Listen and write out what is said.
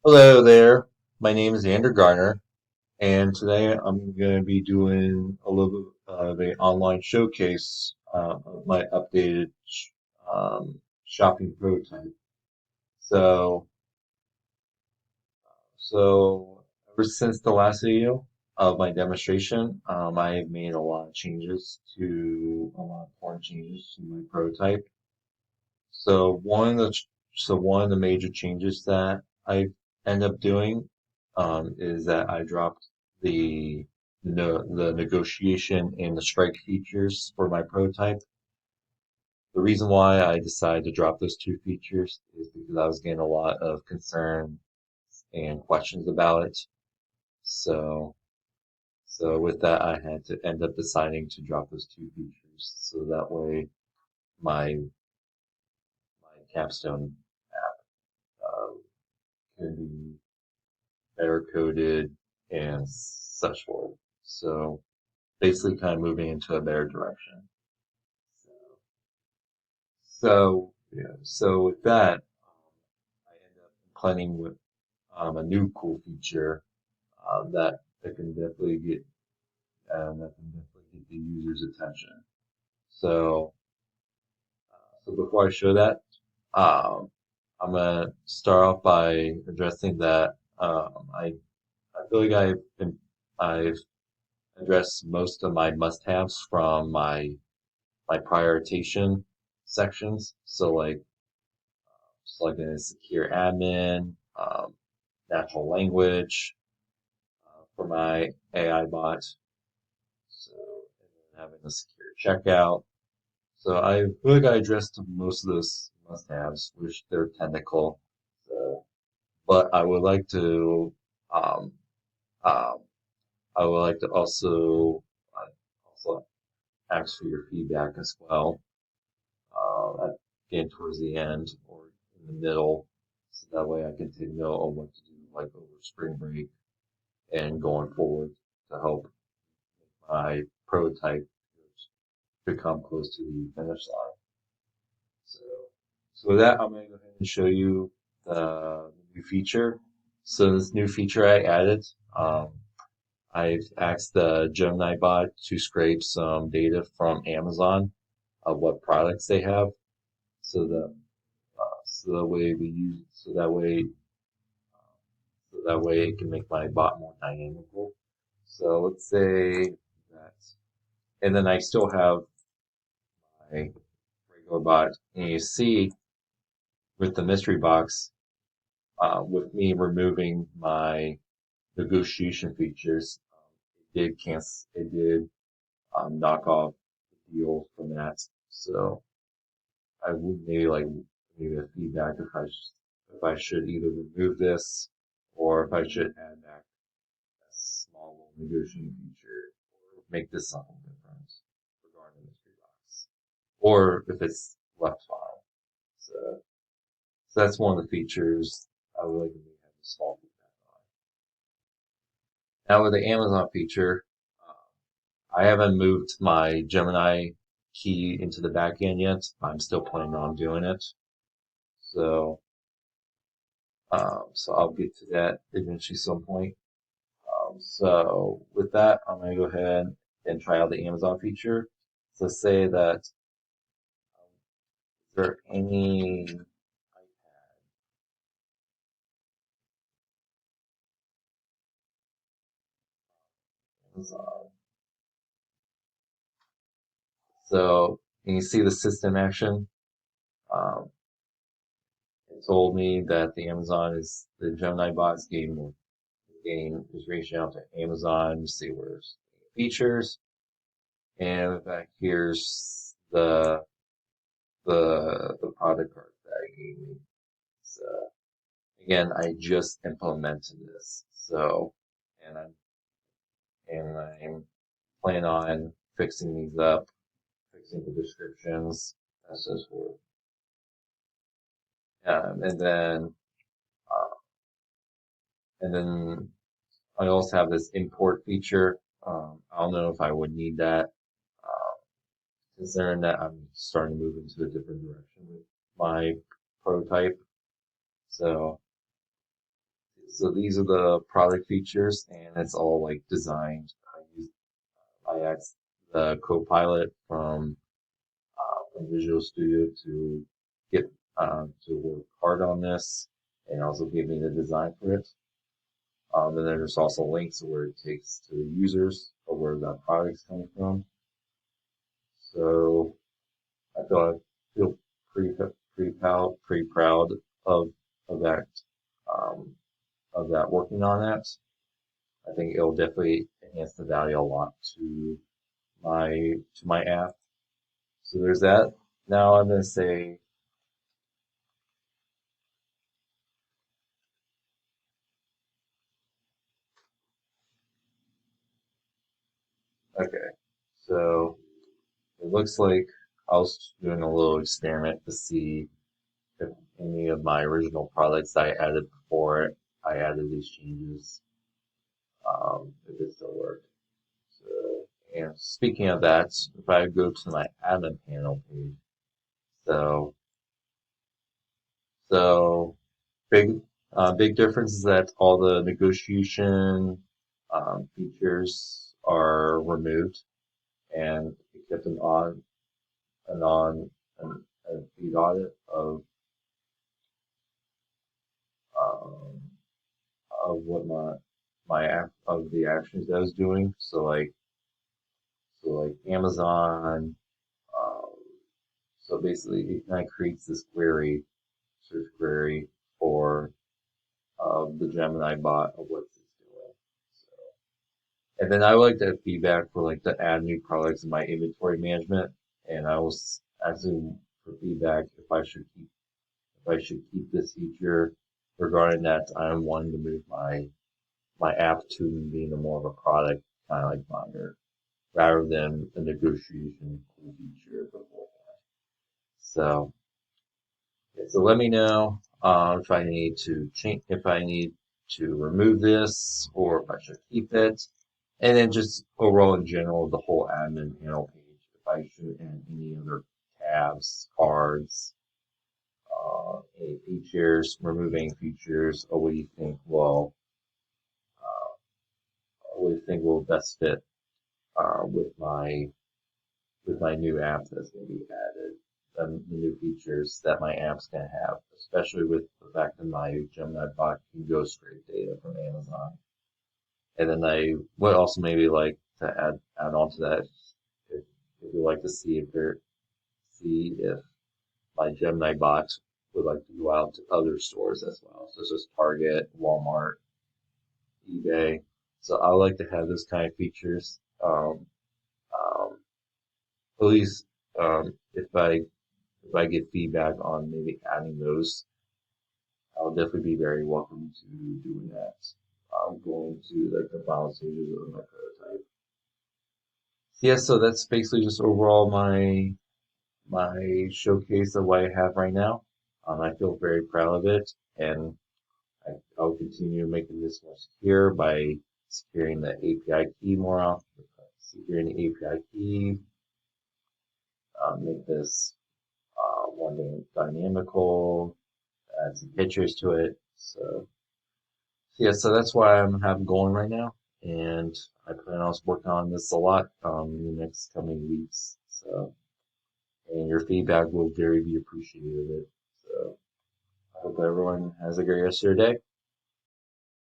Hello there. My name is Andrew Gartner, and today I'm going to be doing a little bit of an online showcase of my updated shopping prototype. So, so ever since the last video of my demonstration, I have made a lot of important changes to my prototype. So one of the major changes that I end up doing is that I dropped the the negotiation and the strike features for my prototype. The reason why I decided to drop those two features is because I was getting a lot of concern and questions about it. So so with that, I had to end up deciding to drop those two features so that way my my capstone uh, can be better coded and such forth. So basically kind of moving into a better direction. So with that, I end up planning with a new cool feature that can definitely get the user's attention. So so before I show that, um, I'm gonna start off by addressing that I feel like I've addressed most of my must-haves from my prioritization sections. So like a secure admin, natural language for my AI bot, so and then having a secure checkout. So I feel like I addressed most of those must-haves, which they're technical. So, but um, um, I would like to also ask for your feedback as well. Again towards the end or in the middle, so that way I can take note on what to do, like over spring break and going forward to help my prototype become close to the finish line. So, so with that, I'm going to go ahead and show you the new feature. So this new feature I added, I've asked the Gemini bot to scrape some data from Amazon of what products they have, so that so that way we use so that way it can make my bot more dynamical. So let's say that, and then I still have my regular bot, and you see with the mystery box, with me removing my negotiation features, it did knock off the deal from that. So I would maybe a feedback if I should either remove this or if I should add back a small little negotiating feature or make this something different regarding the mystery box, or if it's left fine. So, so that's one of the features I would like to have a small feedback on. Now with the Amazon feature, I haven't moved my Gemini key into the back end yet. I'm still planning on doing it. So, so I'll get to that eventually some point. So with that, I'm going to go ahead and try out the Amazon feature. So say that, is there any Amazon? So can you see the system action? Um, it told me that the Gemini bot is is reaching out to Amazon to see where's features. And in fact, here's the product card that I gave me. So again, I just implemented this. So and I'm planning on fixing these up, fixing the descriptions, and so forth. And uh, then I also have this import feature. I don't know if I would need that, uh, considering that I'm starting to move into a different direction with my prototype. So So these are the product features, and it's all like designed. I asked the Copilot from Visual Studio to get to work hard on this, and also give me the design for it. And then there's also links where it takes to the users or where that product's coming from. So I feel pretty pretty proud of of that um, of that working on that. I think it'll definitely enhance the value a lot my to my app. So there's that. Now I'm gonna say okay. So it looks like I was doing a little experiment to see if any of my original products I added before I added these changes, if it still worked. So, and speaking of that, if I go to my admin panel page, so so big difference is that all the negotiation features are removed, and it kept an on a feed audit um, of what of the actions that I was doing. So like Amazon. Um, so basically, it kind of creates this search query for the Gemini bot of what it's doing. So, and then I like that feedback for like to add new products in my inventory management. And I was asking for feedback if I should keep this feature regarding that I'm wanting to move my app to being a more of a product kind of like binder rather than a negotiation feature beforehand. So, yeah, so let me know if I need to change, if I need to remove this, or if I should keep it, and then just overall in general the whole admin panel page. If I should add any other tabs, cards, any features, removing features, or what do you think? Well, what do you think will best fit with my new app that's going to be added, the new features that my app's going to have, especially with the fact that my Gemini bot can go scrape data from Amazon. And then I would also maybe like to add on to that if you'd like to see if my Gemini bot would like to go out to other stores as well. So this is Target, Walmart, eBay. So I would like to have those kind of features. Um, at least if I get feedback on maybe adding those, I'll definitely be very welcome to doing that. I'm going to like the final stages of my prototype. Yeah, so that's basically just overall my showcase of what I have right now. I feel very proud of it, and I'll continue making this more secure by securing the API key more often. Securing the API key, make this more dynamical, add some pictures to it. So yeah, so that's why I'm having going right now, and I plan on working on this a lot in the next coming weeks. So, and your feedback will very be appreciated of it. So I hope everyone has a great rest of your day.